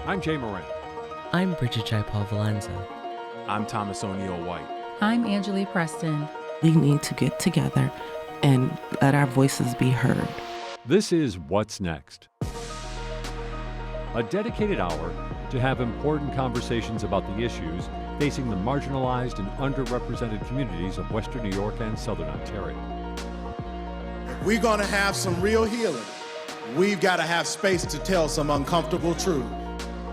I'm Jay Moran. I'm Bridget Jaipal Valenza. I'm Thomas O'Neill White. I'm Angela Preston. We need to get together and let our voices be heard. This is What's Next, a dedicated hour to have important conversations about the issues facing the marginalized and underrepresented communities of Western New York and Southern Ontario. We're going to have some real healing. We've got to have space to tell some uncomfortable truth.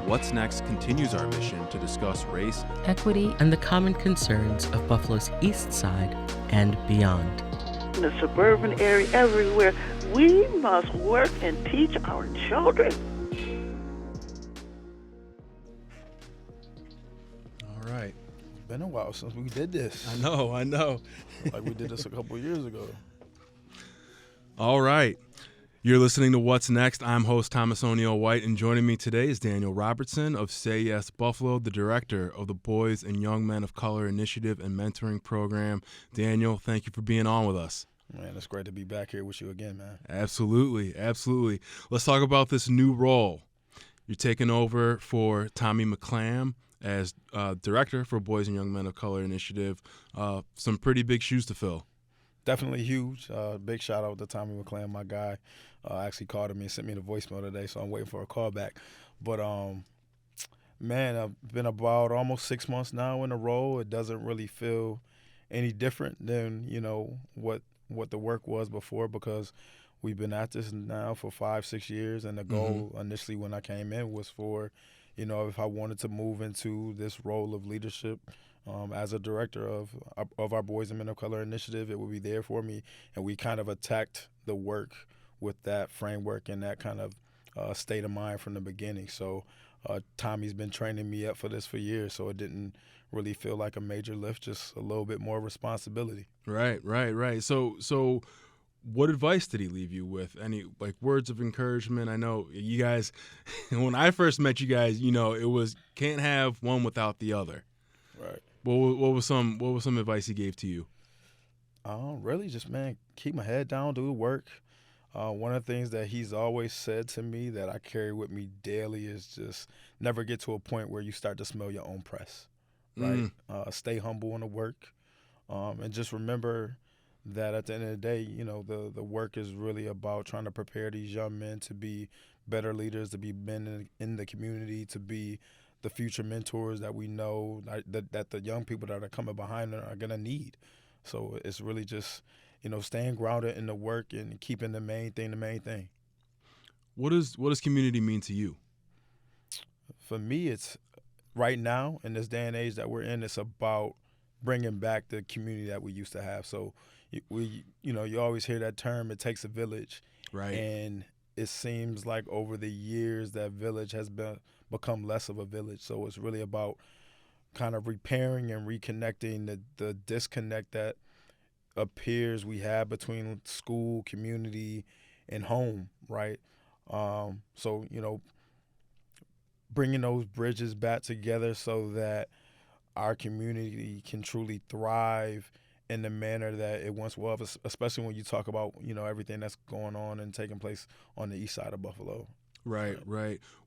What's Next continues our mission to discuss race, Equity, And the common concerns of Buffalo's East Side and beyond. In the suburban area, everywhere, we must work and teach our children. All right. It's been a while since we did this. I know. Like we did this a couple years ago. All right. You're listening to What's Next. I'm host Thomas O'Neill White, and joining me today is Daniel Robertson of Say Yes Buffalo, the director of the Boys and Young Men of Color Initiative and Mentoring Program. Daniel, thank you for being on with us. Man, it's great to be back here with you again, man. Absolutely. Let's talk about this new role. You're taking over for Tommy McClam as director for Boys and Young Men of Color Initiative. Some pretty big shoes to fill. Definitely huge. Big shout out to Tommy McClam, my guy. Actually called me and sent me the voicemail today, so I'm waiting for a call back. But, man, I've been about almost 6 months now in the role. It doesn't really feel any different than, what the work was before, because we've been at this now for 5-6 years, and the goal initially when I came in was for, if I wanted to move into this role of leadership as a director of our Boys and Men of Color Initiative, it would be there for me. And we kind of attacked the work with that framework and that kind of state of mind from the beginning. So Tommy's been training me up for this for years, so it didn't really feel like a major lift, just a little bit more responsibility. Right. So what advice did he leave you with? Any words of encouragement? I know you guys, when I first met you guys, it was can't have one without the other. Right. What was some advice he gave to you? Really just, man, keep my head down, do the work. One of the things that he's always said to me that I carry with me daily is just never get to a point where you start to smell your own press, right? Stay humble in the work, and just remember that at the end of the day, the work is really about trying to prepare these young men to be better leaders, to be men in the community, to be the future mentors that we know that the young people that are coming behind them are going to need. So it's really just, staying grounded in the work and keeping the main thing. What does community mean to you? For me, it's right now in this day and age that we're in, it's about bringing back the community that we used to have. So you always hear that term, it takes a village. Right. And it seems like over the years that village has become less of a village. So it's really about kind of repairing and reconnecting the disconnect that appears we have between school, community, and home, right? So, bringing those bridges back together so that our community can truly thrive in the manner that it once was, especially when you talk about, everything that's going on and taking place on the east side of Buffalo. Right.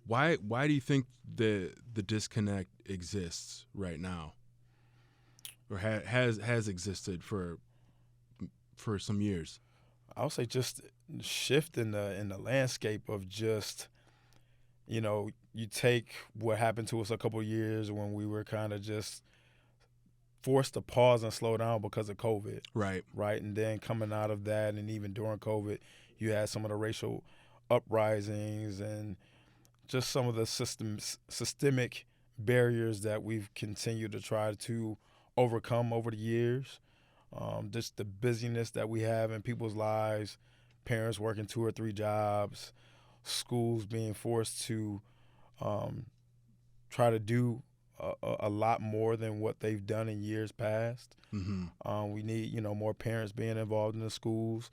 Why do you think the disconnect exists right now, or has existed for some years? I would say just shift in the landscape of just, you take what happened to us a couple of years when we were kind of just forced to pause and slow down because of COVID. Right. And then coming out of that, and even during COVID, you had some of the racial uprisings and just some of the systemic barriers that we've continued to try to overcome over the years. Just the busyness that we have in people's lives, parents working 2 or 3 jobs, schools being forced to try to do a lot more than what they've done in years past. We need, more parents being involved in the schools.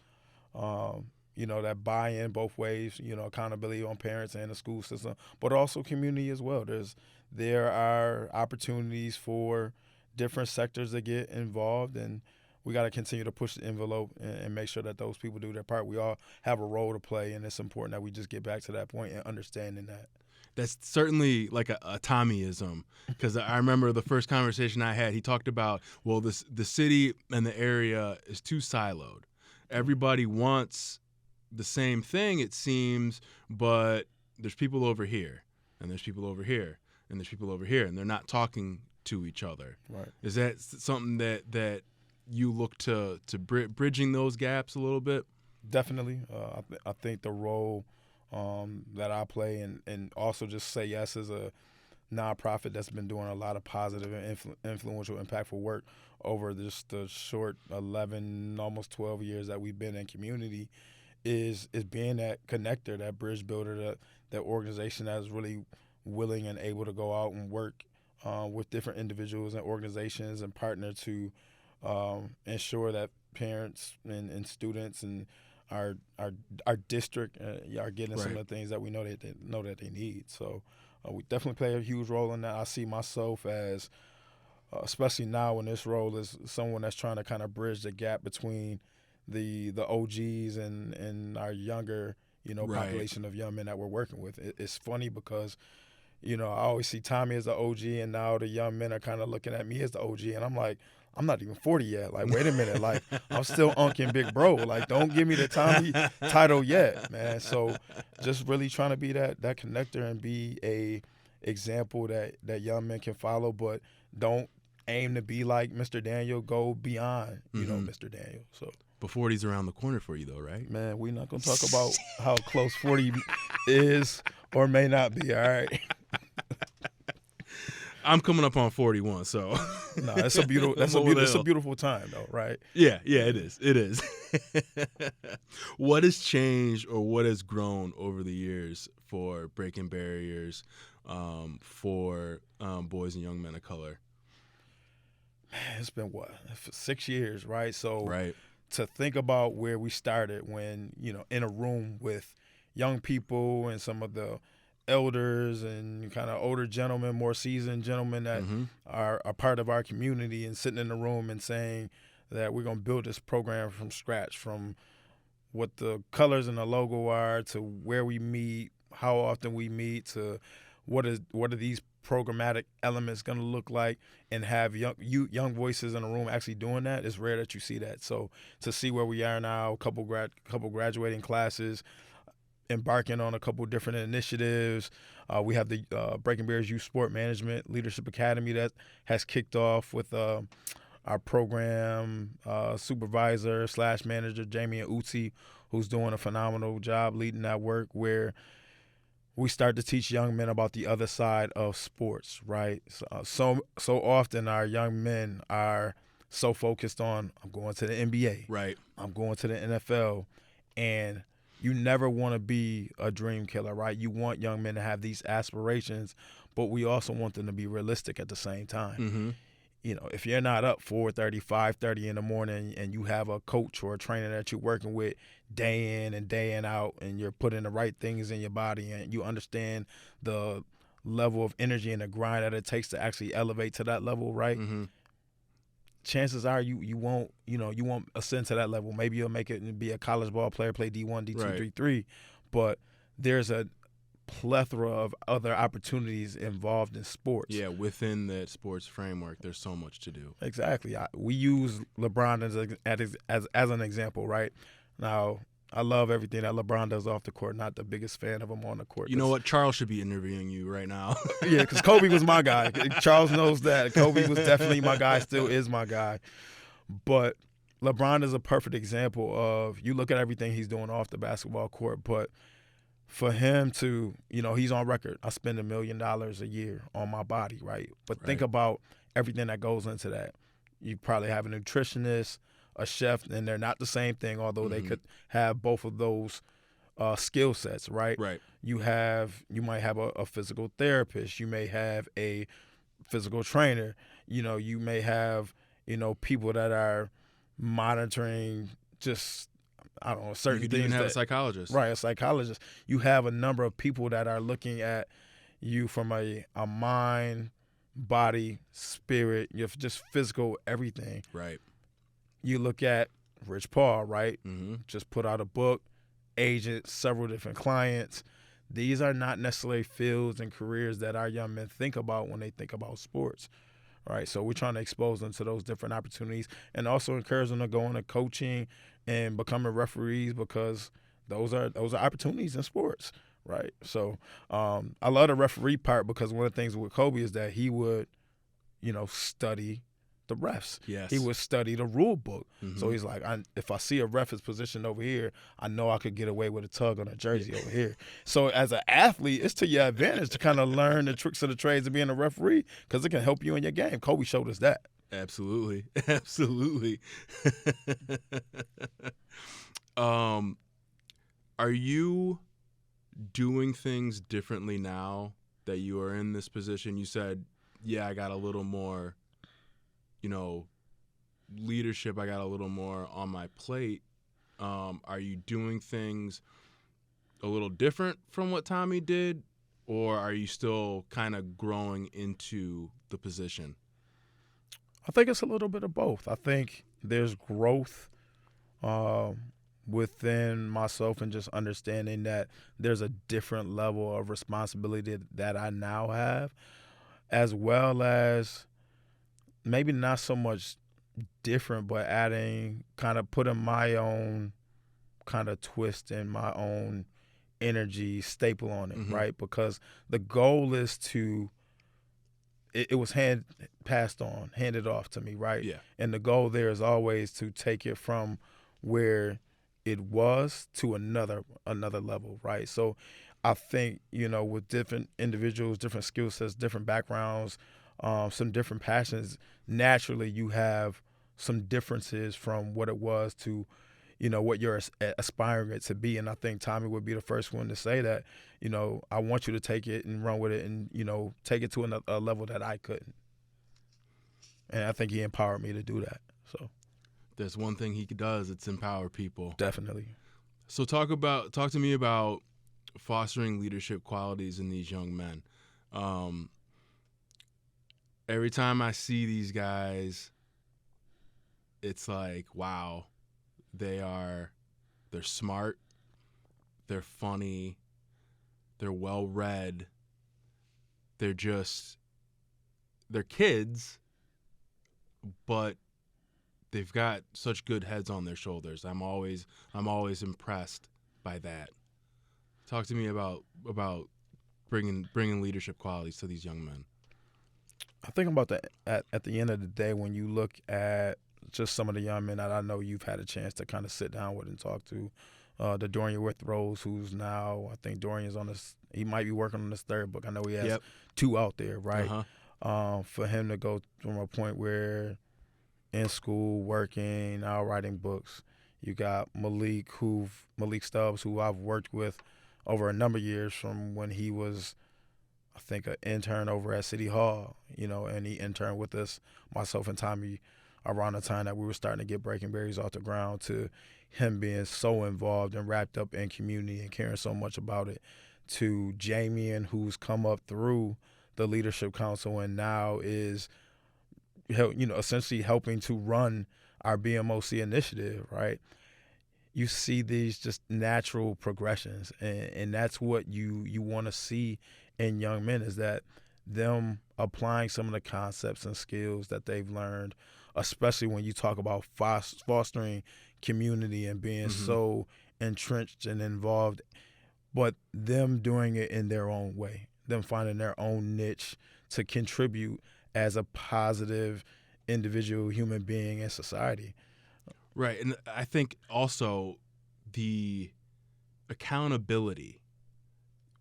That buy-in both ways, accountability on parents and the school system, but also community as well. There are opportunities for different sectors to get involved, and we got to continue to push the envelope and make sure that those people do their part. We all have a role to play, and it's important that we just get back to that point and understanding that. That's certainly like a Tommyism, because I remember the first conversation I had, he talked about, well, the city and the area is too siloed. Everybody wants the same thing, it seems, but there's people over here, and there's people over here, and there's people over here, and they're not talking to each other. Right. Is that something that you look to bridging those gaps a little bit? Definitely. I think the role that I play and also just Say Yes is a nonprofit that's been doing a lot of positive and influential, impactful work over just the short 11, almost 12 years that we've been in community is being that connector, that bridge builder, that organization that is really willing and able to go out and work with different individuals and organizations and partner to ensure that parents and students and our district are getting some of the things that we know that they need. So we definitely play a huge role in that. I see myself as, especially now in this role, as someone that's trying to kind of bridge the gap between the OGs and our younger, population of young men that we're working with. It's funny because, I always see Tommy as the OG, and now the young men are kind of looking at me as the OG, and I'm like, I'm not even 40 yet. Like, wait a minute. Like, I'm still unking big bro. Like, don't give me the Tommy title yet, man. So just really trying to be that connector and be a example that young men can follow, but don't aim to be like Mr. Daniel. Go beyond, Mr. Daniel. So. But 40's around the corner for you, though, right? Man, we're not going to talk about how close 40 is or may not be, all right? I'm coming up on 41, so. No, it's a beautiful time, though, right? Yeah, it is. It is. What has changed or what has grown over the years for breaking barriers for boys and young men of color? Man, it's been 6 years, right? So right. To think about where we started when, in a room with young people and some of the elders and kind of older gentlemen, more seasoned gentlemen that are a part of our community, and sitting in the room and saying that we're going to build this program from scratch, from what the colors and the logo are to where we meet, how often we meet, to what are these programmatic elements going to look like, and have young voices in the room actually doing that. It's rare that you see that. So to see where we are now, a couple graduating classes, embarking on a couple different initiatives. We have the Breaking Barriers Youth Sport Management Leadership Academy that has kicked off with our program supervisor / manager, Jamie and Uti, who's doing a phenomenal job leading that work, where we start to teach young men about the other side of sports, right? So often our young men are so focused on, I'm going to the NBA. Right. I'm going to the NFL. And you never want to be a dream killer, right? You want young men to have these aspirations, but we also want them to be realistic at the same time. Mm-hmm. If you're not up 4:30, 5:30 in the morning, and you have a coach or a trainer that you're working with day in and day out, and you're putting the right things in your body, and you understand the level of energy and the grind that it takes to actually elevate to that level, right? Mm-hmm. Chances are you won't ascend to that level. Maybe you'll make it and be a college ball player, play D1, D2, right. D3, but there's a plethora of other opportunities involved in sports. Yeah, within that sports framework, there's so much to do. Exactly. We use LeBron as an example, right? Now, I love everything that LeBron does off the court. Not the biggest fan of him on the court. You know what? Charles should be interviewing you right now. Yeah, because Kobe was my guy. Charles knows that. Kobe was definitely my guy, still is my guy. But LeBron is a perfect example of, you look at everything he's doing off the basketball court, but for him to, he's on record, I spend $1 million a year on my body, right? But think about everything that goes into that. You probably have a nutritionist, a chef, and they're not the same thing, although they could have both of those skill sets, right? Right. You might have a physical therapist. You may have a physical trainer. You may have, people that are monitoring just, I don't know, certain things. You could even have a psychologist. Right, a psychologist. You have a number of people that are looking at you from a mind, body, spirit, just physical, everything. Right. you look at Rich Paul, right? Mm-hmm. Just put out a book, agent, several different clients. These are not necessarily fields and careers that our young men think about when they think about sports, right? So we're trying to expose them to those different opportunities and also encourage them to go into coaching and becoming referees, because those are opportunities in sports, right? So I love the referee part, because one of the things with Kobe is that he would, study the refs. Yes. He would study the rule book. Mm-hmm. So he's like, if I see a ref is positioned over here, I know I could get away with a tug on a jersey over here. So as an athlete, it's to your advantage to kind of learn the tricks of the trades of being a referee, because it can help you in your game. Kobe showed us that. Absolutely. Absolutely. Are you doing things differently now that you are in this position? You said, yeah, I got a little more, leadership. I got a little more on my plate. Are you doing things a little different from what Tommy did, or are you still kind of growing into the position? I think it's a little bit of both. I think there's growth within myself, and just understanding that there's a different level of responsibility that I now have, as well as maybe not so much different, but putting my own kind of twist and my own energy staple on it, Mm-hmm. right? Because the goal is it was handed off to me, right? Yeah. And the goal there is always to take it from where it was to another level, right? So I think, with different individuals, different skill sets, different backgrounds, some different passions, naturally you have some differences from what it was to, what you're aspiring it to be. And I think Tommy would be the first one to say that, I want you to take it and run with it and, take it to a level that I couldn't. And I think he empowered me to do that. So There's one thing he does, it's empower people. definitely. So talk to me about fostering leadership qualities in these young men. Every time I see these guys, it's like, wow, they're smart, they're funny, they're well-read, they're kids, but they've got such good heads on their shoulders. I'm always impressed by that. Talk to me about bringing leadership qualities to these young men. I think about that at the end of the day, when you look at just some of the young men that I know you've had a chance to kind of sit down with and talk to, the Dorian Withrows, who's now, I think Dorian's he might be working on his third book. I know he has 2 out there, right? Uh-huh. For him to go from a point where in school, working, now writing books. You got Malik Stubbs, who I've worked with over a number of years, from when he was, I think, an intern over at City Hall, and he interned with us, myself and Tommy, around the time that we were starting to get Breaking Berries off the ground, to him being so involved and wrapped up in community and caring so much about it, to Jamie, who's come up through the Leadership Council and now is, essentially helping to run our BMOC initiative, right? You see these just natural progressions, and that's what you want to see in young men, is that them applying some of the concepts and skills that they've learned, especially when you talk about fostering community and being so entrenched and involved, but them doing it in their own way, them finding their own niche to contribute as a positive individual human being in society. Right, and I think also the accountability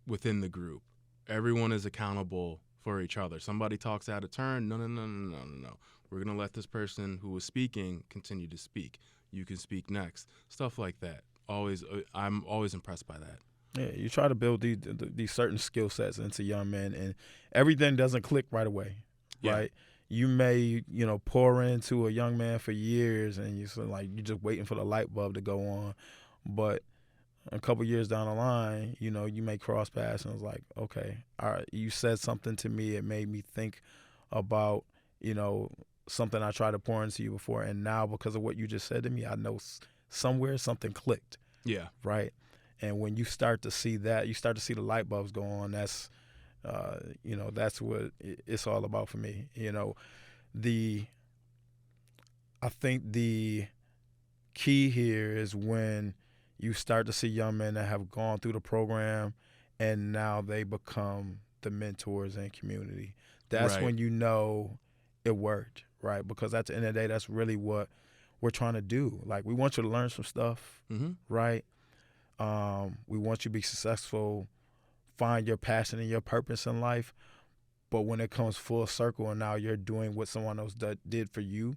within the group. Everyone is accountable for each other. Somebody talks out of turn. No. We're going to let this person who was speaking continue to speak. You can speak next. Stuff like that. I'm always impressed by that. Yeah, you try to build these certain skill sets into young men, and everything doesn't click right away, right? You may, pour into a young man for years, and you're just waiting for the light bulb to go on. But a couple years down the line, you may cross paths, and it's like, okay, all right, you said something to me. It made me think about, something I tried to pour into you before, and now because of what you just said to me, I know somewhere something clicked. Yeah. Right. And when you start to see that, you start to see the light bulbs go on. That's, that's what it's all about for me. I think the key here is when you start to see young men that have gone through the program and now they become the mentors in community. That's Right. when you know it worked, right? Because at the end of the day, that's really what we're trying to do. Like, we want you to learn some stuff, right? We want you to be successful, find your passion and your purpose in life. But when it comes full circle and now you're doing what someone else did for you,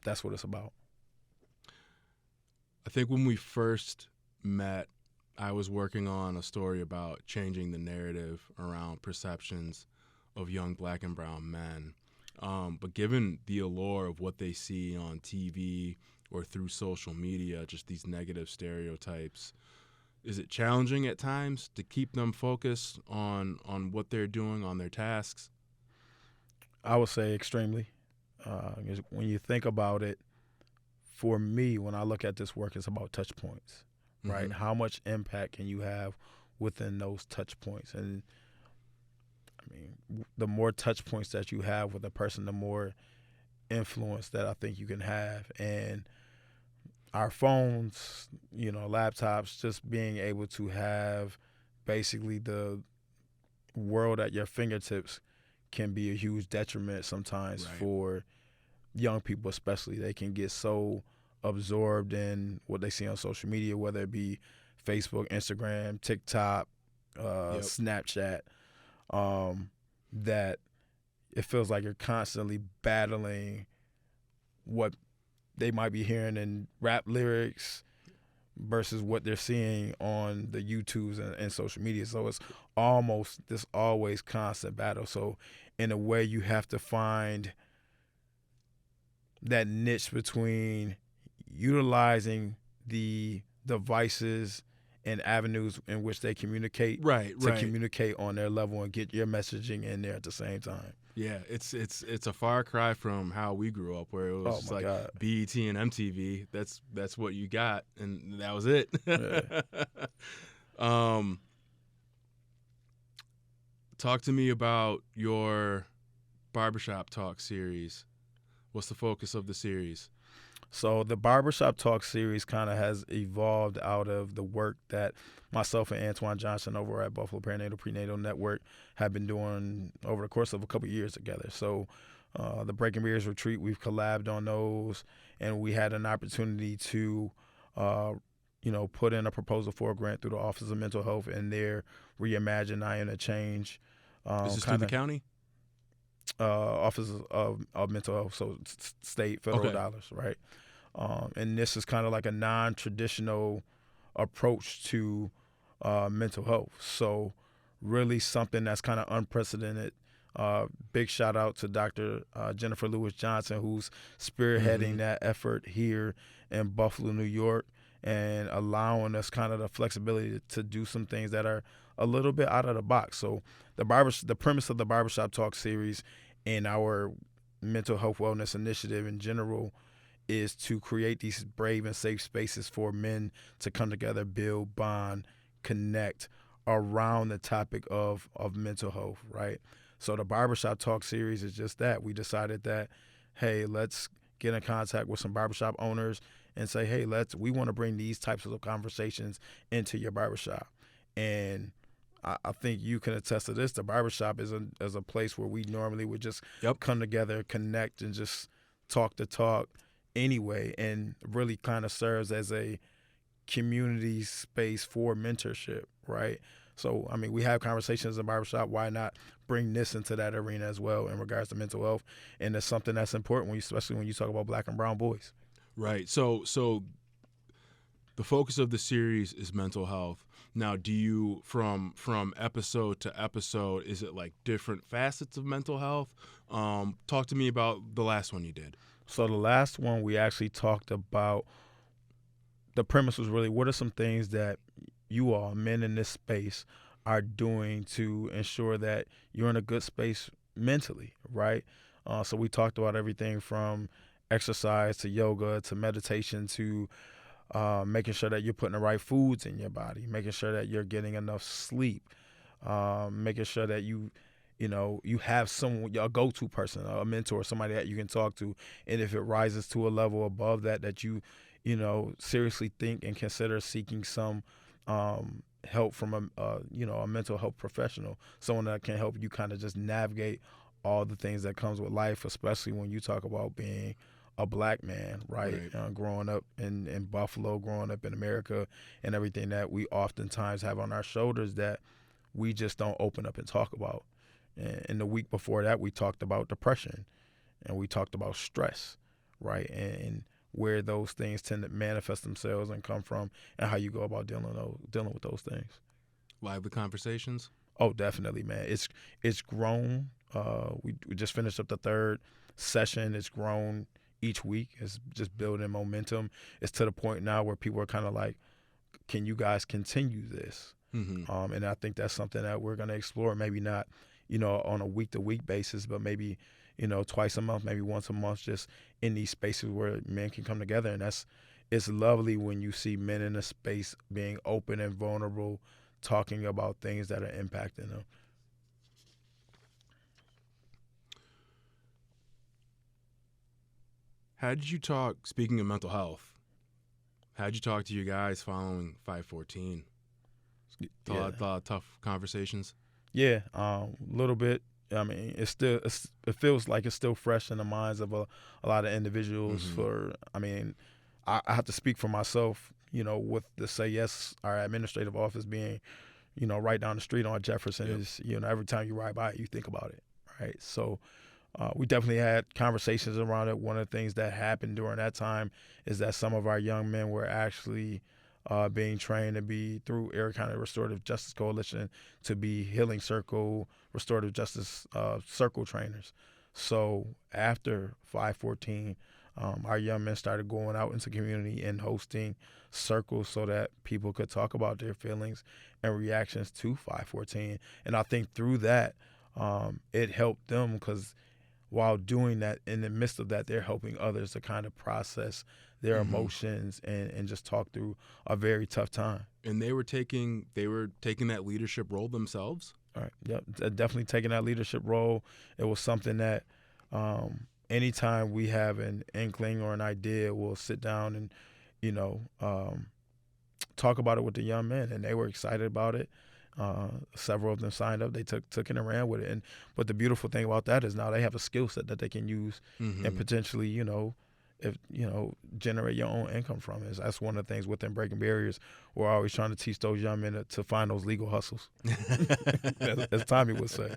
that's what it's about. I think when we first met, I was working on a story about changing the narrative around perceptions of young black and brown men. But given the allure of what they see on TV or through social media, just these negative stereotypes, is it challenging at times to keep them focused on what they're doing, on their tasks? I would say extremely. When you think about it, for me, when I look at this work, it's about touch points, right? How much impact can you have within those touch points? And I mean, the more touch points that you have with a person, the more influence that I think you can have. And our phones, laptops, just being able to have basically the world at your fingertips can be a huge detriment sometimes for young people, especially. They can get so absorbed in what they see on social media, whether it be Facebook, Instagram, TikTok, Snapchat, that it feels like you're constantly battling what they might be hearing in rap lyrics versus what they're seeing on the YouTubes and social media. So it's almost this always constant battle. So in a way, you have to find that niche between utilizing the devices and avenues in which they communicate to communicate on their level and get your messaging in there at the same time. Yeah, it's a far cry from how we grew up, where it was just like God. BET and MTV. That's what you got, and that was it. Yeah. Talk to me about your Barbershop Talk series. What's the focus of the series? So the Barbershop Talk series kind of has evolved out of the work that myself and Antoine Johnson over at Buffalo Perinatal Prenatal Network have been doing over the course of a couple of years together. So the Breaking Beers Retreat, we've collabed on those, and we had an opportunity to put in a proposal for a grant through the Office of Mental Health and their Reimagine I Am a Change. Is this through the county? Office of Mental Health, so state, federal dollars, right? And this is kind of like a non-traditional approach to mental health. So really something that's kind of unprecedented. Big shout out to Dr. Jennifer Lewis Johnson, who's spearheading that effort here in Buffalo, New York, and allowing us kind of the flexibility to do some things that are a little bit out of the box. So the premise of the Barbershop Talk series and our mental health wellness initiative in general is to create these brave and safe spaces for men to come together, build, bond, connect around the topic of mental health, right? So the Barbershop Talk series is just that. We decided that, hey, let's get in contact with some barbershop owners and say, hey, we want to bring these types of conversations into your barbershop. And I think you can attest to this. The barbershop is a place where we normally would just come together, connect, and just talk the talk anyway, and really kind of serves as a community space for mentorship, right? So, I mean, we have conversations in barbershop. Why not bring this into that arena as well in regards to mental health? And it's something that's important, especially when you talk about black and brown boys. Right. So the focus of the series is mental health. Now, do you, from episode to episode, is it like different facets of mental health? Talk to me about the last one you did. So the last one we actually talked about, the premise was really, what are some things that you all, men in this space, are doing to ensure that you're in a good space mentally, right? So we talked about everything from exercise to yoga to meditation to making sure that you're putting the right foods in your body, making sure that you're getting enough sleep, making sure that you have a go-to person, a mentor, somebody that you can talk to. And if it rises to a level above that, that you seriously think and consider seeking some help from a mental health professional, someone that can help you kind of just navigate all the things that comes with life, especially when you talk about being a black man, right? Growing up in Buffalo, growing up in America, and everything that we oftentimes have on our shoulders that we just don't open up and talk about. And the week before that, we talked about depression, and we talked about stress, right? And where those things tend to manifest themselves and come from, and how you go about dealing with those things. Lively conversations? Oh, definitely, man. It's grown. We just finished up the third session. It's grown each week. It's just building momentum. It's to the point now where people are kind of like, can you guys continue this? Mm-hmm. And I think that's something that we're going to explore, maybe not, on a week-to-week basis, but maybe, twice a month, maybe once a month, just in these spaces where men can come together. And it's lovely when you see men in a space being open and vulnerable, talking about things that are impacting them. How did you talk, speaking of mental health, how did you talk to your guys following 514? A lot of tough conversations? Yeah, a little bit. I mean, it feels like it's still fresh in the minds of a lot of individuals. Mm-hmm. I have to speak for myself, with the Say Yes, our administrative office being, right down the street on Jefferson. Yep. Is, every time you ride by it, you think about it, right? So we definitely had conversations around it. One of the things that happened during that time is that some of our young men were actually being trained to be, through Erie County Restorative Justice Coalition, to be Healing Circle, Restorative Justice Circle trainers. So after 514, our young men started going out into the community and hosting circles so that people could talk about their feelings and reactions to 514. And I think through that, it helped them, because while doing that, in the midst of that, they're helping others to kind of process their mm-hmm. emotions and just talk through a very tough time. And they were taking that leadership role themselves? All right. Yep. Definitely taking that leadership role. It was something that anytime we have an inkling or an idea, we'll sit down and, talk about it with the young men, and they were excited about it. Several of them signed up. They took it and ran with it. But the beautiful thing about that is now they have a skill set that they can use mm-hmm. and potentially, generate your own income from it. That's one of the things within Breaking Barriers. We're always trying to teach those young men to find those legal hustles, as Tommy would say.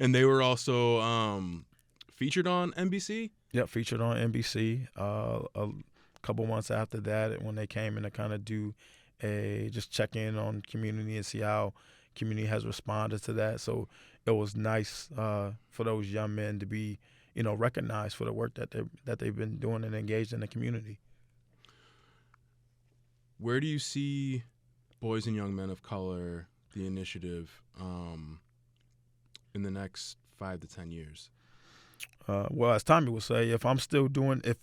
And they were also featured on NBC? Yeah, featured on NBC. A couple months after that, when they came in to kind of do just check in on community and see how community has responded to that. So it was nice for those young men to be, recognized for the work that they've been doing and engaged in the community. Where do you see Boys and Young Men of Color, the initiative, in the next 5 to 10 years? Well, as Tommy would say, if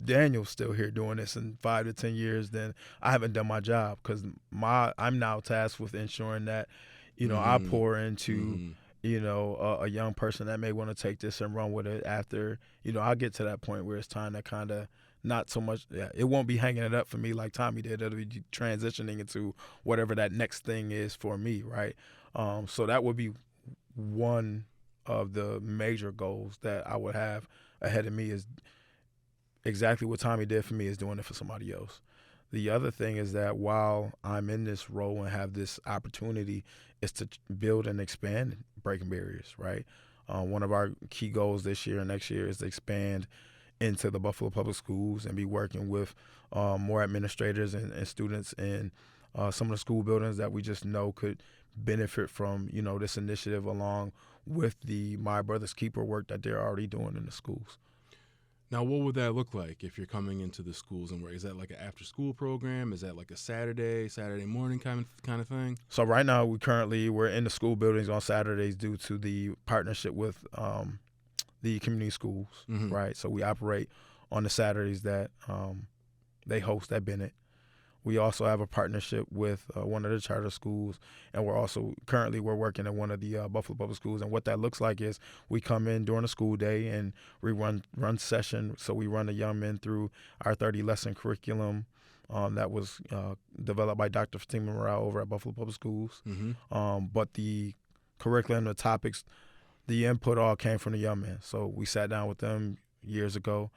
Daniel's still here doing this in 5 to 10 years, then I haven't done my job, because I'm now tasked with ensuring that, mm-hmm. I pour into, mm-hmm. A young person that may want to take this and run with it after, I'll get to that point where it's time to kind of not so much, it won't be hanging it up for me like Tommy did. It'll be transitioning into whatever that next thing is for me, right? So that would be one of the major goals that I would have ahead of me, is exactly what Tommy did for me, is doing it for somebody else. The other thing is that while I'm in this role and have this opportunity, is to build and expand Breaking Barriers, right? One of our key goals this year and next year is to expand into the Buffalo Public Schools and be working with more administrators and students in some of the school buildings that we just know could benefit from, this initiative, along with the My Brother's Keeper work that they're already doing in the schools. Now, what would that look like if you're coming into the schools and work? Is that like an after-school program? Is that like a Saturday morning kind of thing? So right now, we're in the school buildings on Saturdays due to the partnership with the community schools, Mm-hmm. right? So we operate on the Saturdays that they host at Bennett. We also have a partnership with one of the charter schools, and we're working at one of the Buffalo Public Schools. And what that looks like is we come in during the school day and we run session. So we run the young men through our 30-lesson curriculum that was developed by Dr. Fatima Morale over at Buffalo Public Schools. Mm-hmm. But the curriculum, the topics, the input all came from the young men. So we sat down with them years ago.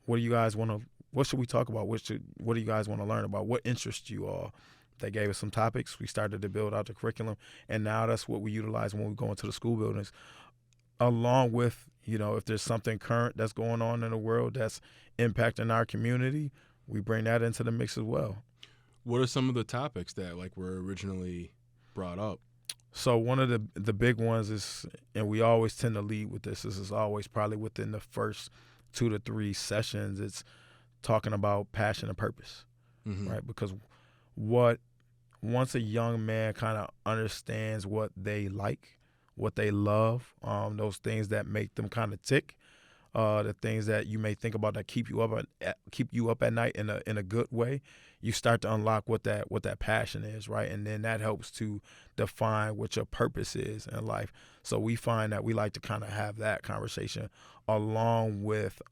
What do you guys want to? What should we talk about? What do you guys want to learn about? What interests you all? They gave us some topics. We started to build out the curriculum, and now that's what we utilize when we go into the school buildings, along with, if there's something current that's going on in the world that's impacting our community, we bring that into the mix as well. What are some of the topics that were originally brought up? So one of the big ones is, and we always tend to lead with this is always probably within the first 2 to 3 sessions, it's talking about passion and purpose, Mm-hmm. right? Because once a young man kind of understands what they like, what they love, those things that make them kind of tick, the things that you may think about that keep you up at night in a good way, you start to unlock what that passion is, right? And then that helps to define what your purpose is in life. So we find that we like to kind of have that conversation along with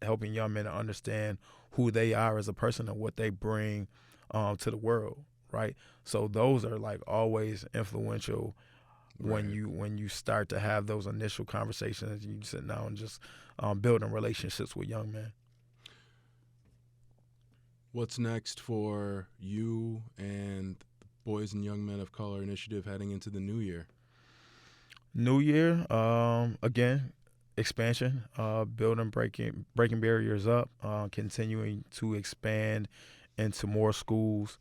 helping young men to understand who they are as a person and what they bring to the world, right? So those are always influential when you start to have those initial conversations. You sit down and just building relationships with young men. What's next for you and the Boys and Young Men of Color Initiative heading into the new year? New year, again, expansion, building, breaking barriers up, continuing to expand into more schools,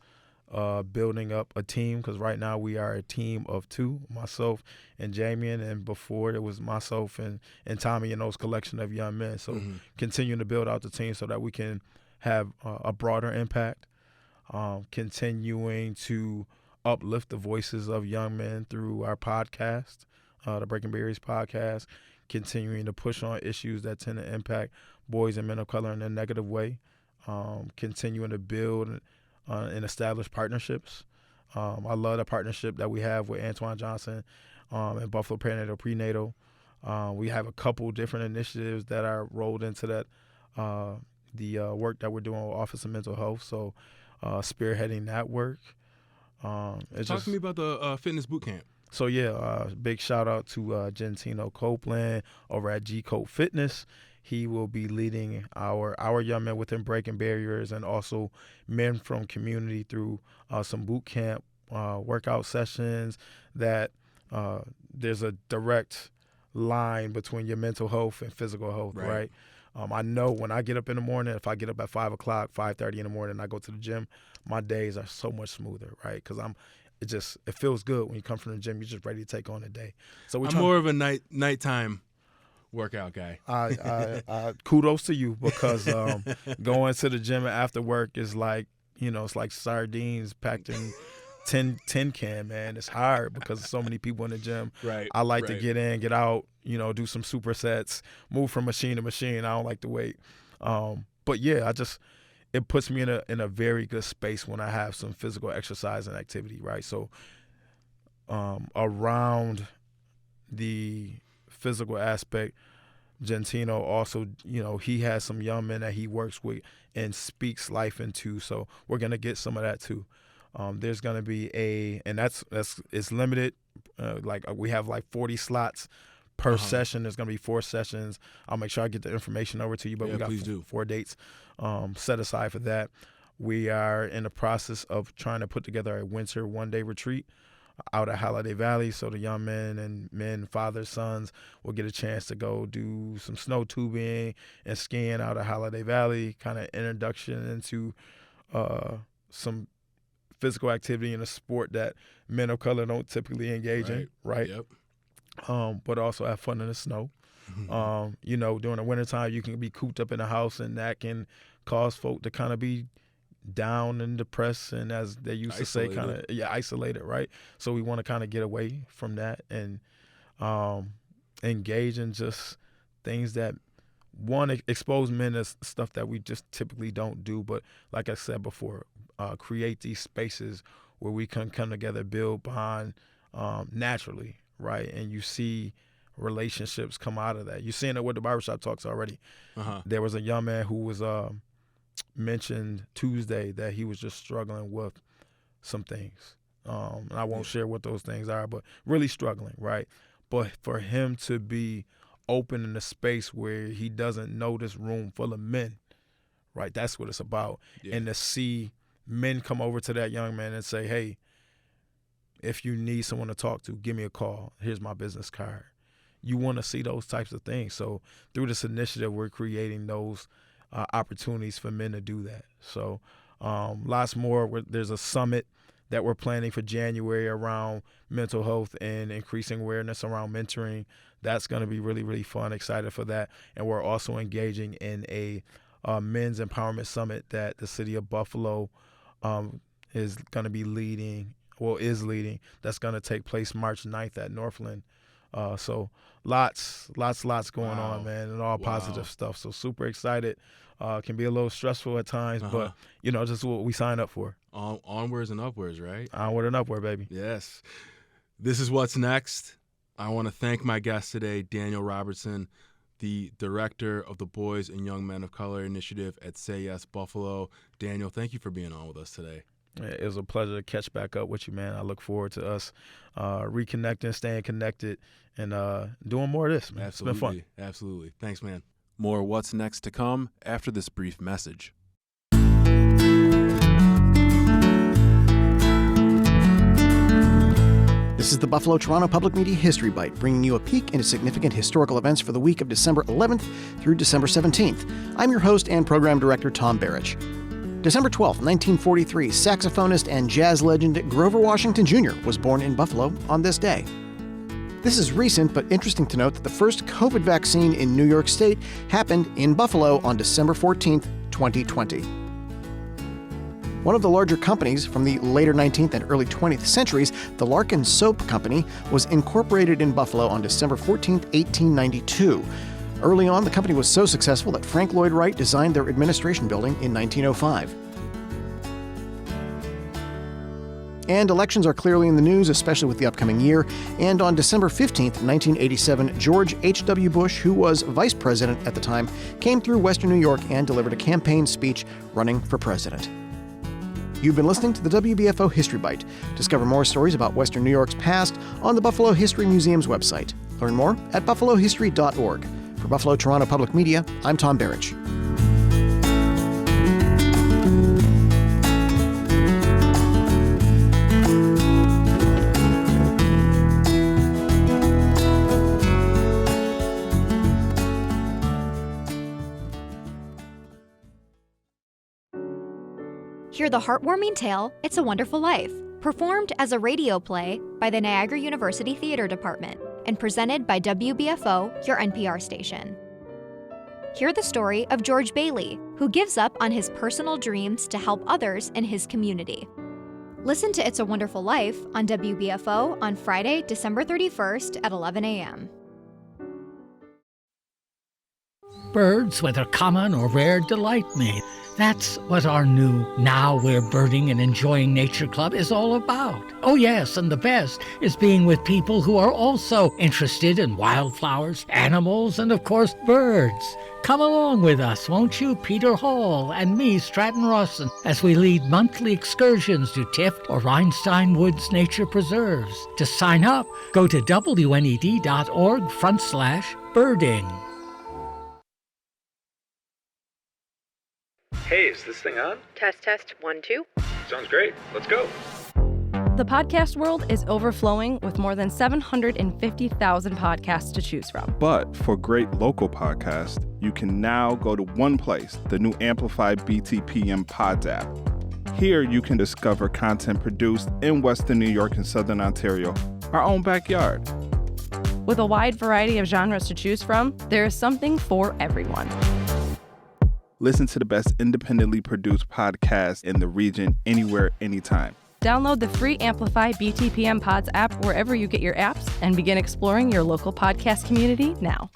building up a team, because right now we are a team of 2, myself and Jamian, and before it was myself and Tommy and those collection of young men. So Mm-hmm. continuing to build out the team so that we can have a broader impact, continuing to uplift the voices of young men through our podcast, the Breaking Barriers podcast, continuing to push on issues that tend to impact boys and men of color in a negative way, continuing to build and establish partnerships. I love the partnership that we have with Antoine Johnson and Buffalo Prenatal. We have a couple different initiatives that are rolled into that, the work that we're doing with Office of Mental Health, so spearheading that work. Talk to me about the fitness boot camp. So big shout out to Gentino Copeland over at G Cope Fitness. He will be leading our young men within Breaking Barriers and also men from community through some boot camp workout sessions that there's a direct line between your mental health and physical health, right? I know when I get up in the morning, if I get up at 5 o'clock, 5:30 in the morning, and I go to the gym, my days are so much smoother, right? Because it feels good when you come from the gym. You're just ready to take on the day. So I'm more of a nighttime workout guy. I kudos to you, because going to the gym after work is it's like sardines packed in tin can, man. It's hard because there's so many people in the gym. Right. I like to get in, get out, do some supersets, move from machine to machine. I don't like to wait. But yeah, it puts me in a very good space when I have some physical exercise and activity, right? So around the physical aspect, Gentino also, he has some young men that he works with and speaks life into. So we're gonna get some of that too. There's gonna be and it's limited. We have 40 slots per session. There's gonna be 4 sessions. I'll make sure I get the information over to you. But we got 4 dates set aside for that. We are in the process of trying to put together a winter 1-day retreat out at Holiday Valley, so the young men, fathers, sons will get a chance to go do some snow tubing and skiing out at Holiday Valley, kind of introduction into some physical activity in a sport that men of color don't typically engage in, right? Yep. But also have fun in the snow. During the wintertime, you can be cooped up in the house, and that can cause folk to kind of be down and depressed, and as they used to say, kind of isolated, right? So we want to kind of get away from that and engage in just things that, one, expose men to stuff that we just typically don't do. But like I said before, create these spaces where we can come together, build bond naturally, right? And you see relationships come out of that. You're seeing it with the barbershop talks already. There was a young man who was mentioned Tuesday that he was just struggling with some things. And I won't share what those things are, but really struggling, right? But for him to be open in a space where he doesn't know this room full of men, right? That's what it's about. Yeah. And to see men come over to that young man and say, hey, if you need someone to talk to, give me a call. Here's my business card. You want to see those types of things. So through this initiative, we're creating those opportunities for men to do that. So lots more. There's a summit that we're planning for January around mental health and increasing awareness around mentoring. That's going to be really, really fun. Excited for that. And we're also engaging in a men's empowerment summit that the city of Buffalo is going to be leading. That's going to take place March 9th at Northland. So lots going on, man, and all positive stuff. So super excited. Can be a little stressful at times, but, this is what we signed up for. Onwards and upwards, right? Onward and upward, baby. Yes. This is What's Next. I want to thank my guest today, Daniel Robertson, the director of the Boys and Young Men of Color Initiative at Say Yes Buffalo. Daniel, thank you for being on with us today. It was a pleasure to catch back up with you, man. I look forward to us reconnecting, staying connected, and doing more of this, man. Absolutely. It's been fun. Absolutely. Thanks, man. More What's Next to come after this brief message. This is the Buffalo-Toronto Public Media History Bite, bringing you a peek into significant historical events for the week of December 11th through December 17th. I'm your host and program director, Tom Barrich. December 12th, 1943, saxophonist and jazz legend Grover Washington Jr. was born in Buffalo on this day. This is recent, but interesting to note that the first COVID vaccine in New York State happened in Buffalo on December 14th, 2020. One of the larger companies from the later 19th and early 20th centuries, the Larkin Soap Company, was incorporated in Buffalo on December 14th, 1892. Early on, the company was so successful that Frank Lloyd Wright designed their administration building in 1905. And elections are clearly in the news, especially with the upcoming year. And on December 15th, 1987, George H.W. Bush, who was vice president at the time, came through Western New York and delivered a campaign speech running for president. You've been listening to the WBFO History Bite. Discover more stories about Western New York's past on the Buffalo History Museum's website. Learn more at buffalohistory.org. For Buffalo-Toronto Public Media, I'm Tom Barrich. Hear the heartwarming tale, It's a Wonderful Life, performed as a radio play by the Niagara University Theatre Department and presented by WBFO, your NPR station. Hear the story of George Bailey, who gives up on his personal dreams to help others in his community. Listen to It's a Wonderful Life on WBFO on Friday, December 31st at 11 a.m. Birds, whether common or rare, delight me. That's what our new Now We're Birding and Enjoying Nature Club is all about. Oh yes, and the best is being with people who are also interested in wildflowers, animals, and of course birds. Come along with us, won't you, Peter Hall and me, Stratton Rawson, as we lead monthly excursions to Tift or Rhinestone Woods Nature Preserves. To sign up, go to WNED.org/birding. Hey, is this thing on? Test, 1, 2. Sounds great. Let's go. The podcast world is overflowing with more than 750,000 podcasts to choose from. But for great local podcasts, you can now go to one place, the new Amplify BTPM Pods app. Here you can discover content produced in Western New York and Southern Ontario, our own backyard. With a wide variety of genres to choose from, there is something for everyone. Listen to the best independently produced podcasts in the region, anywhere, anytime. Download the free Amplify BTPM Pods app wherever you get your apps and begin exploring your local podcast community now.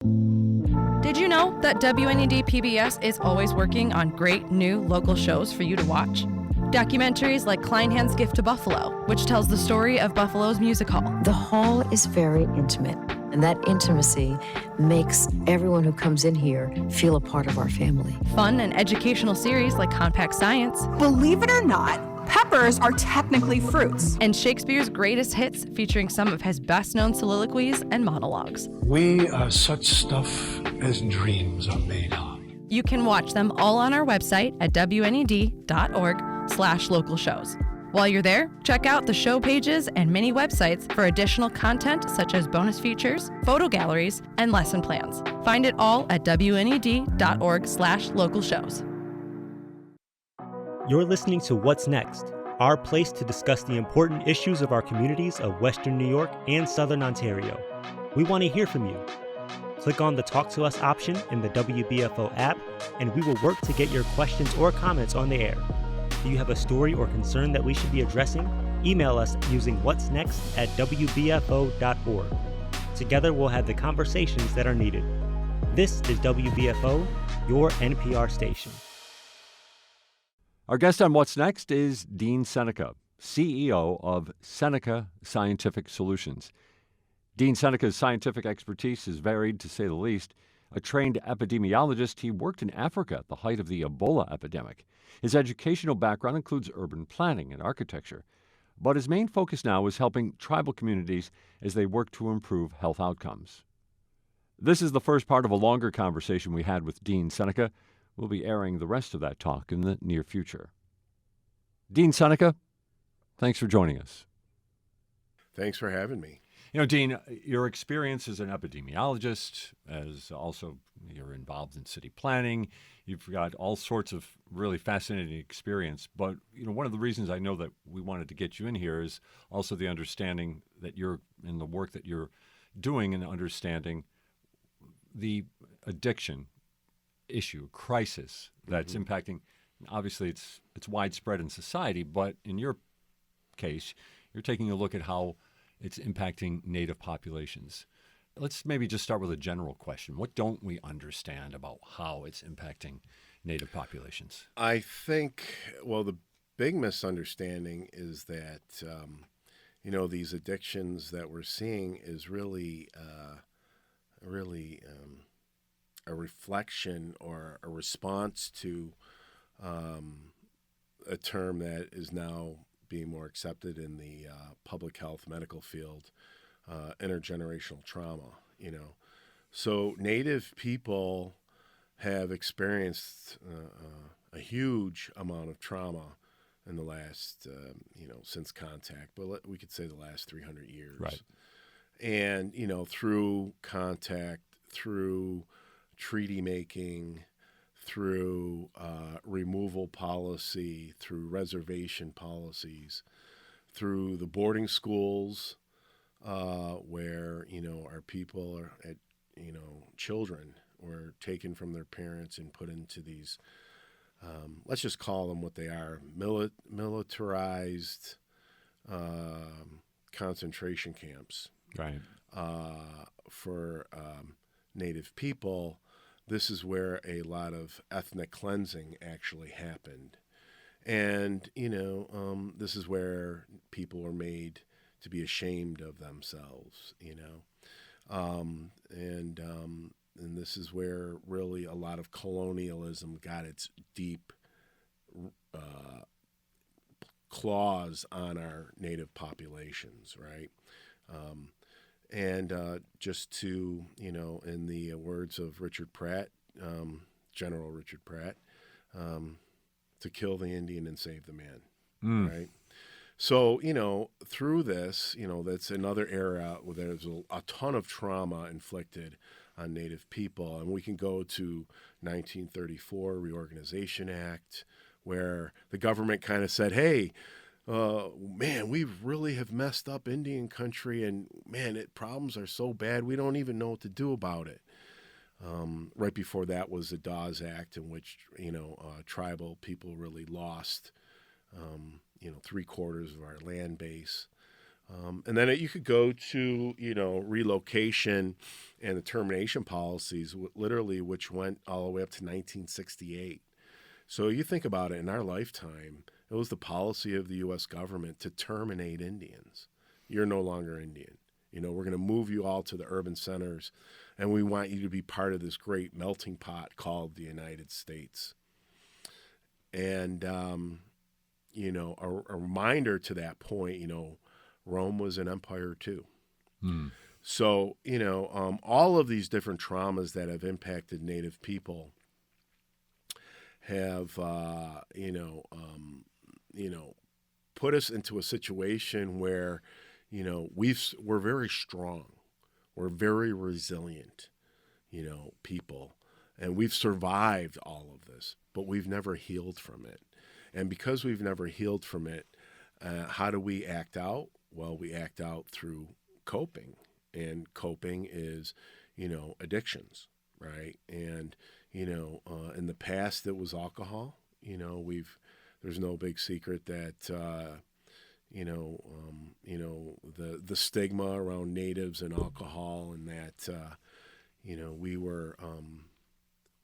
Did you know that WNED PBS is always working on great new local shows for you to watch? Documentaries like Kleinhand's Gift to Buffalo, which tells the story of Buffalo's music hall. The hall is very intimate, and that intimacy makes everyone who comes in here feel a part of our family. Fun and educational series like Compact Science. Believe it or not, peppers are technically fruits. And Shakespeare's greatest hits, featuring some of his best-known soliloquies and monologues. We are such stuff as dreams are made of. You can watch them all on our website at wned.org/local shows. While you're there, check out the show pages and mini websites for additional content such as bonus features, photo galleries, and lesson plans. Find it all at wned.org/local shows. You're listening to What's Next, our place to discuss the important issues of our communities of Western New York and Southern Ontario. We want to hear from you. Click on the Talk to Us option in the WBFO app, and we will work to get your questions or comments on the air. Do you have a story or concern that we should be addressing? Email us using whatsnext@wbfo.org. Together we'll have the conversations that are needed. This is WBFO, your NPR station. Our guest on What's Next is Dean Seneca, CEO of Seneca Scientific Solutions. Dean Seneca's scientific expertise is varied, to say the least. A trained epidemiologist, he worked in Africa at the height of the Ebola epidemic. His educational background includes urban planning and architecture. But his main focus now is helping tribal communities as they work to improve health outcomes. This is the first part of a longer conversation we had with Dean Seneca. We'll be airing the rest of that talk in the near future. Dean Seneca, thanks for joining us. Thanks for having me. You know, Dean, your experience as an epidemiologist, as also you're involved in city planning, you've got all sorts of really fascinating experience. But, you know, one of the reasons I know that we wanted to get you in here is also the understanding that you're in the work that you're doing and understanding the addiction issue, crisis that's impacting. Obviously, it's widespread in society, but in your case, you're taking a look at how it's impacting Native populations. Let's maybe just start with a general question. What don't we understand about how it's impacting Native populations? I think, well, the big misunderstanding is that, these addictions that we're seeing is really a reflection or a response to a term that is now being more accepted in the public health medical field, intergenerational trauma, So Native people have experienced a huge amount of trauma in the last, since contact, but we could say the last 300 years. Right. And, through contact, through treaty making, through removal policy, through reservation policies, through the boarding schools where, our people are children were taken from their parents and put into these, let's just call them what they are, militarized concentration camps. Right. For Native people. This is where a lot of ethnic cleansing actually happened. And, this is where people were made to be ashamed of themselves, and this is where really a lot of colonialism got its deep claws on our Native populations, right? And just to, in the words of Richard Pratt, General Richard Pratt, to kill the Indian and save the man, right? So, through this, that's another era where there's a ton of trauma inflicted on Native people. And we can go to 1934 Reorganization Act, where the government kind of said, hey, man, we really have messed up Indian country, and man, problems are so bad we don't even know what to do about it. Right before that was the Dawes Act, in which tribal people really lost 3/4 of our land base. And then you could go to, relocation and the termination policies, literally, which went all the way up to 1968. So you think about it, in our lifetime, it was the policy of the U.S. government to terminate Indians. You're no longer Indian. We're going to move you all to the urban centers, and we want you to be part of this great melting pot called the United States. And, a reminder to that point, Rome was an empire too. So, all of these different traumas that have impacted Native people have, put us into a situation where, we're very strong. We're very resilient, people. And we've survived all of this, but we've never healed from it. And because we've never healed from it, how do we act out? Well, we act out through coping. And coping is, addictions, right? And, in the past it was alcohol. There's no big secret that, the stigma around natives and alcohol, and that,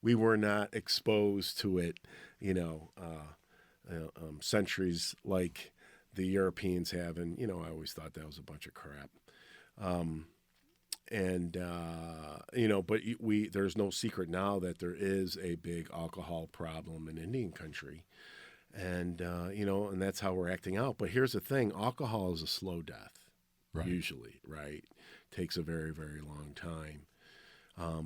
we were not exposed to it, centuries like the Europeans have. And, I always thought that was a bunch of crap. But there's no secret now that there is a big alcohol problem in Indian country. And, and that's how we're acting out. But here's the thing, alcohol is a slow death, usually, right? Takes a very, very long time.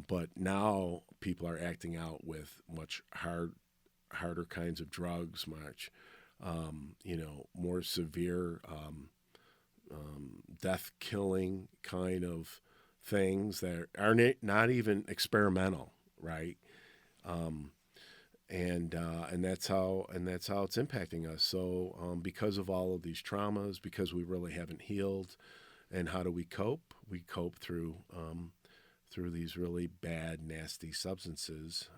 But now people are acting out with much harder kinds of drugs, much, more severe death-killing kind of things that are not even experimental, right? And that's how it's impacting us. So because of all of these traumas, because we really haven't healed, and how do we cope? We cope through these really bad, nasty substances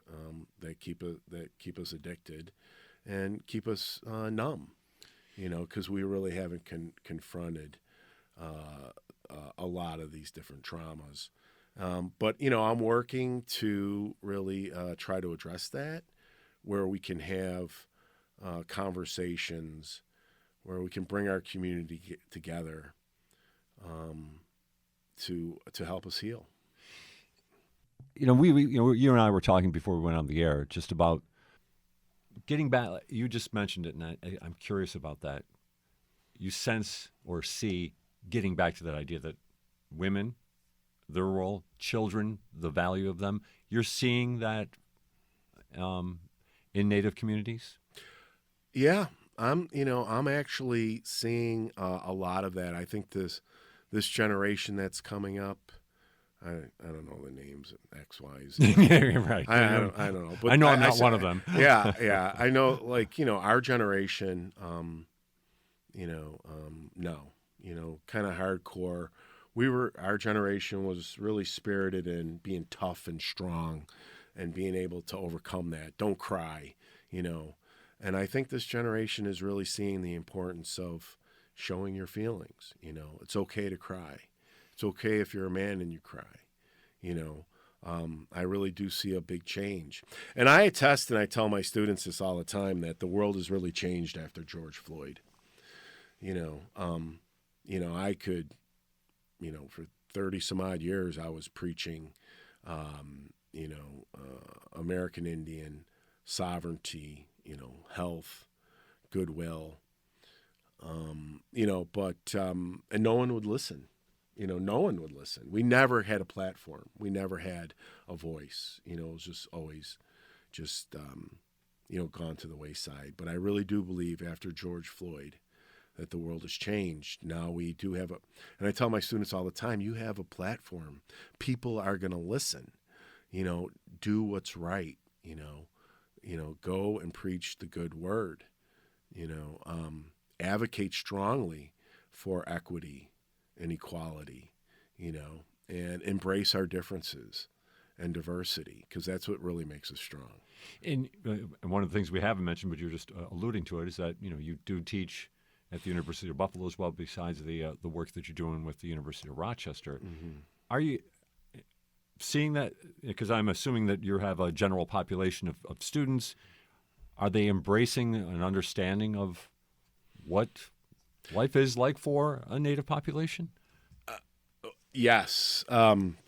that keep us addicted and keep us numb, because we really haven't confronted a lot of these different traumas. But I'm working to really try to address that, where we can have conversations, where we can bring our community together to help us heal. You and I were talking before we went on the air just about getting back. You just mentioned it, and I'm curious about that. You sense or see getting back to that idea that women, their role, children, the value of them. You're seeing that in Native communities? Yeah, I'm actually seeing a lot of that. I think this generation that's coming up, I don't know the names, X, Y, Z. Yeah, right. I don't know. But I know I'm not one of them. Yeah. I know, our generation, no, kind of hardcore. Our generation was really spirited in being tough and strong and being able to overcome that. Don't cry, And I think this generation is really seeing the importance of showing your feelings. It's okay to cry. It's okay if you're a man and you cry. I really do see a big change. And I attest, and I tell my students this all the time, that the world has really changed after George Floyd. I could, for 30 some odd years, I was preaching, American Indian sovereignty, health, goodwill, but and no one would listen. No one would listen. We never had a platform. We never had a voice. It was just always gone to the wayside. But I really do believe after George Floyd that the world has changed. Now we do have and I tell my students all the time, you have a platform. People are going to listen. Do what's right. Go and preach the good word. Advocate strongly for equity and equality, and embrace our differences and diversity, because that's what really makes us strong. And one of the things we haven't mentioned, but you're just alluding to it, is that you do teach at the University of Buffalo as well, besides the work that you're doing with the University of Rochester. Mm-hmm. Are you seeing that? Because I'm assuming that you have a general population of students. Are they embracing an understanding of what life is like for a Native population? Yes.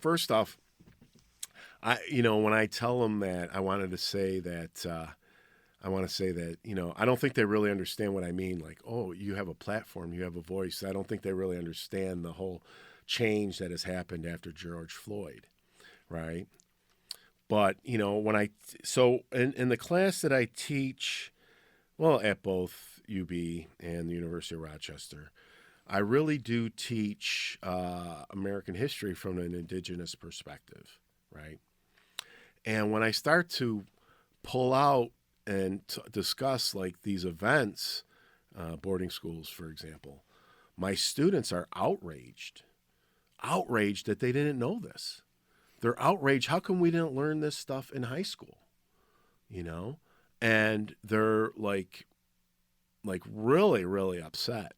First off, when I tell them that, I want to say that, I don't think they really understand what I mean. Like, oh, you have a platform, you have a voice. I don't think they really understand the whole change that has happened after George Floyd, right? But, in the class that I teach, well, at both UB and the University of Rochester, I really do teach American history from an indigenous perspective, right? And when I start to pull out and discuss like these events, boarding schools, for example, my students are outraged that they didn't know this. They're outraged. How come we didn't learn this stuff in high school? And they're like really, really upset.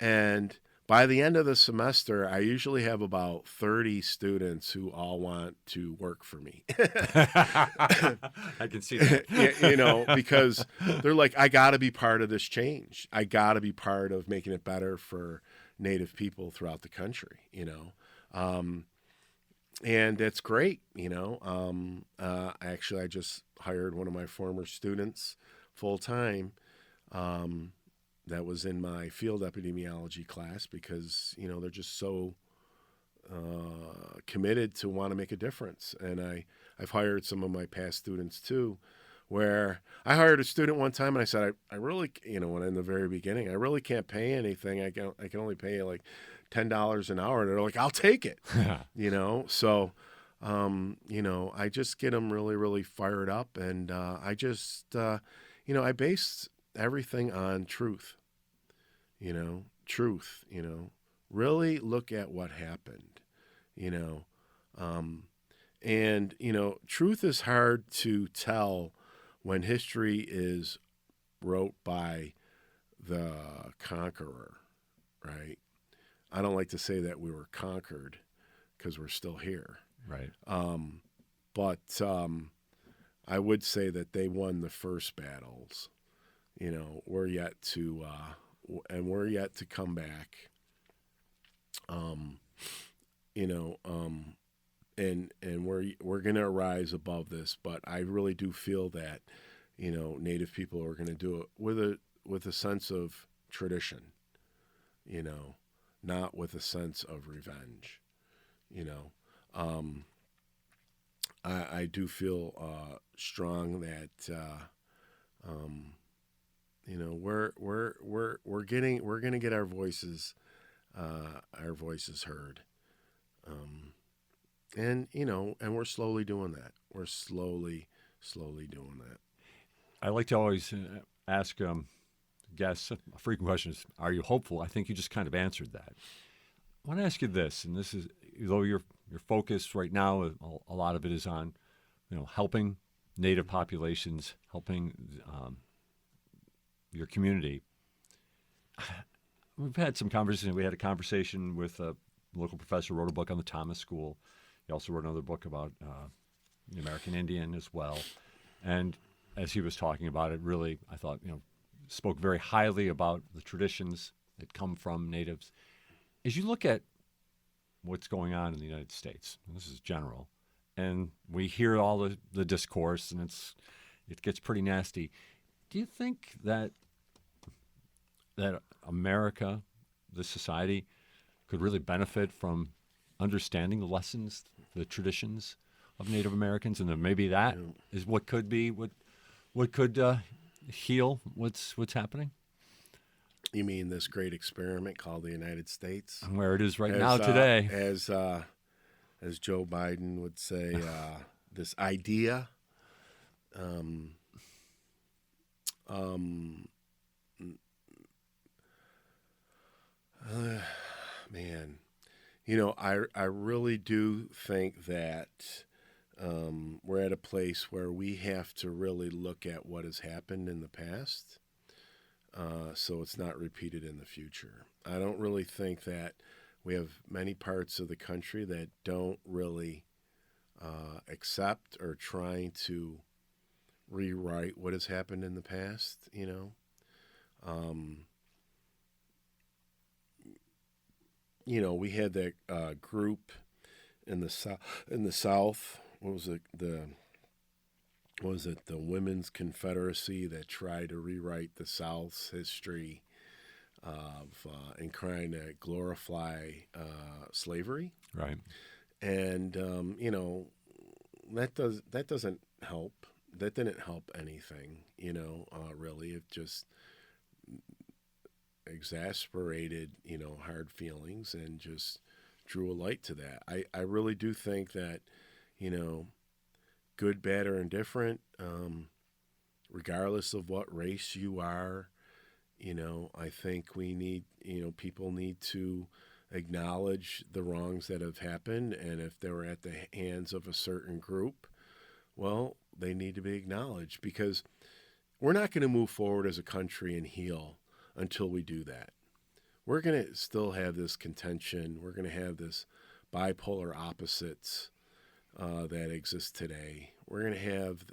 And by the end of the semester, I usually have about 30 students who all want to work for me. I can see that. Because they're like, I got to be part of this change. I got to be part of making it better for Native people throughout the country, and it's great, Actually, I just hired one of my former students full-time that was in my field epidemiology class because, they're just so committed to want to make a difference. And I've hired some of my past students too, where I hired a student one time and I said, I really, when in the very beginning, I really can't pay anything. I can only pay like $10 an hour. And they're like, I'll take it, So, I just get them really, really fired up. And I just, I base everything on truth, really look at what happened, and, truth is hard to tell when history is wrote by the conqueror, right? I don't like to say that we were conquered because we're still here. Right. But I would say that they won the first battles. We're yet to come back. And we're going to rise above this. But I really do feel that, Native people are going to do it with a sense of tradition, not with a sense of revenge, I do feel strong that we're going to get our voices heard, and we're slowly doing that. We're slowly doing that. I like to always ask guests, a frequent question is, are you hopeful? I think you just kind of answered that. I want to ask you this, and this is, though your focus right now, a lot of it is on, helping Native populations, helping your community. We've had some conversations. We had a conversation with a local professor who wrote a book on the Thomas School. He also wrote another book about the American Indian as well. And as he was talking about it, really, I thought, spoke very highly about the traditions that come from Natives. As you look at what's going on in the United States, and this is general, and we hear all the discourse, and it gets pretty nasty. Do you think that America, this society, could really benefit from understanding the lessons, the traditions of Native Americans, and then maybe that is what could be what could heal what's happening? You mean this great experiment called the United States? And where it is right now today. As Joe Biden would say, this idea. Man, I really do think that we're at a place where we have to really look at what has happened in the past. so it's not repeated in the future. I don't really think that we have many parts of the country that don't really accept or trying to rewrite what has happened in the past, you know. We had that group in the South. What was it? The Women's Confederacy that tried to rewrite the South's history and trying to glorify slavery. Right. And that doesn't help. That didn't help anything. Really, it just exasperated hard feelings and just drew a light to that. I really do think that good, bad, or indifferent, regardless of what race you are, I think we need, people need to acknowledge the wrongs that have happened, and if they were at the hands of a certain group, well, they need to be acknowledged, because we're not going to move forward as a country and heal until we do that. We're going to still have this contention. We're going to have this bipolar opposites that exist today. We're going to have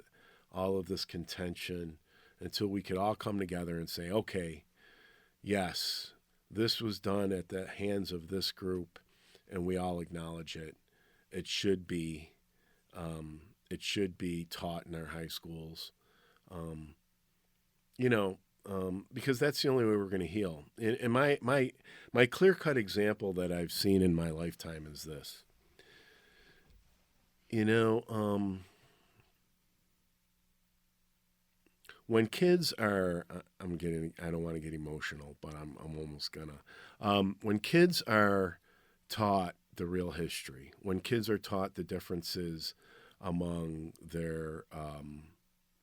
all of this contention until we could all come together and say, okay, yes, this was done at the hands of this group, and we all acknowledge it. It should be taught in our high schools, because that's the only way we're going to heal. And my clear-cut example that I've seen in my lifetime is this. When kids are, I don't want to get emotional, but I'm almost gonna. When kids are taught the real history, when kids are taught the differences among their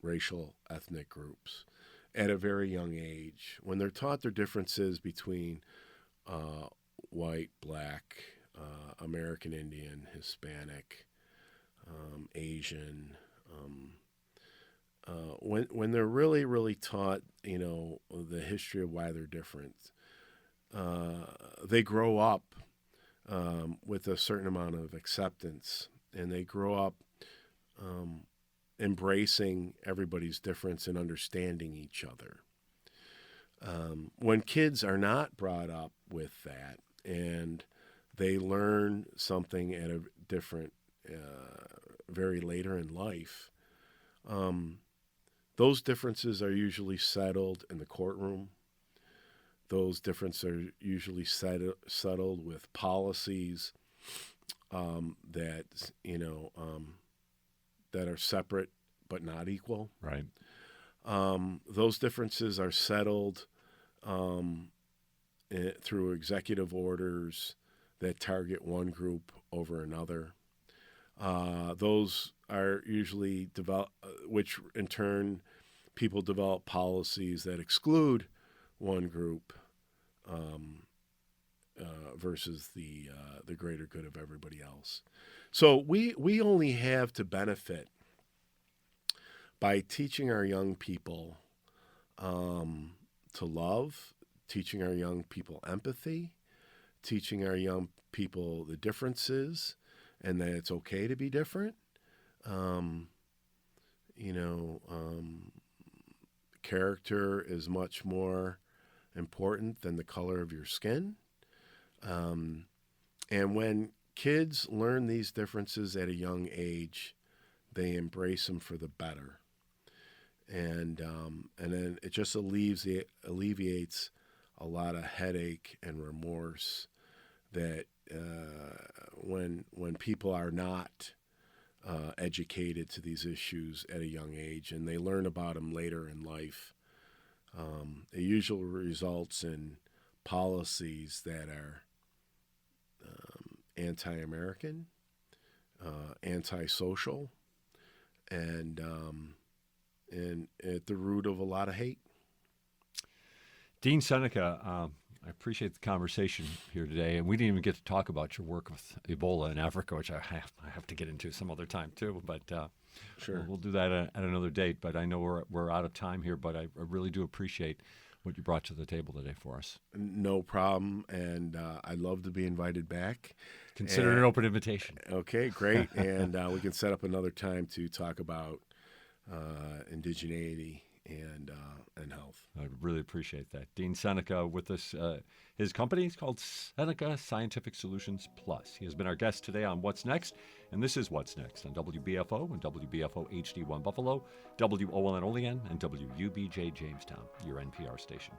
racial ethnic groups at a very young age, when they're taught their differences between white, black, American Indian, Hispanic, Asian, when they're really, really taught, the history of why they're different, they grow up with a certain amount of acceptance, and they grow up embracing everybody's difference and understanding each other. When kids are not brought up with that, and they learn something at a different, very later in life, those differences are usually settled in the courtroom. Those differences are usually settled with policies that are separate but not equal. Right. Those differences are settled through executive orders that target one group over another. Those are usually which in turn people develop policies that exclude one group versus the greater good of everybody else. So we only have to benefit by teaching our young people to love, teaching our young people empathy, teaching our young people the differences, and that it's okay to be different. Character is much more important than the color of your skin. And when kids learn these differences at a young age, they embrace them for the better. And then it just alleviates a lot of headache and remorse that when people are not educated to these issues at a young age and they learn about them later in life, it usually results in policies that are anti-American, anti-social, and at the root of a lot of hate. Dean Seneca, I appreciate the conversation here today, and we didn't even get to talk about your work with Ebola in Africa, which I have to get into some other time too. But sure, we'll do that at another date. But I know we're out of time here. But I really do appreciate what you brought to the table today for us. No problem, and I'd love to be invited back. Consider it an open invitation. Okay, great, and we can set up another time to talk about indigeneity and health. I really appreciate that. Dean Seneca with us. His company is called Seneca Scientific Solutions Plus. He has been our guest today on What's Next, and this is What's Next on WBFO and WBFO HD1 Buffalo, WOLN Olean, and WUBJ Jamestown, your NPR station.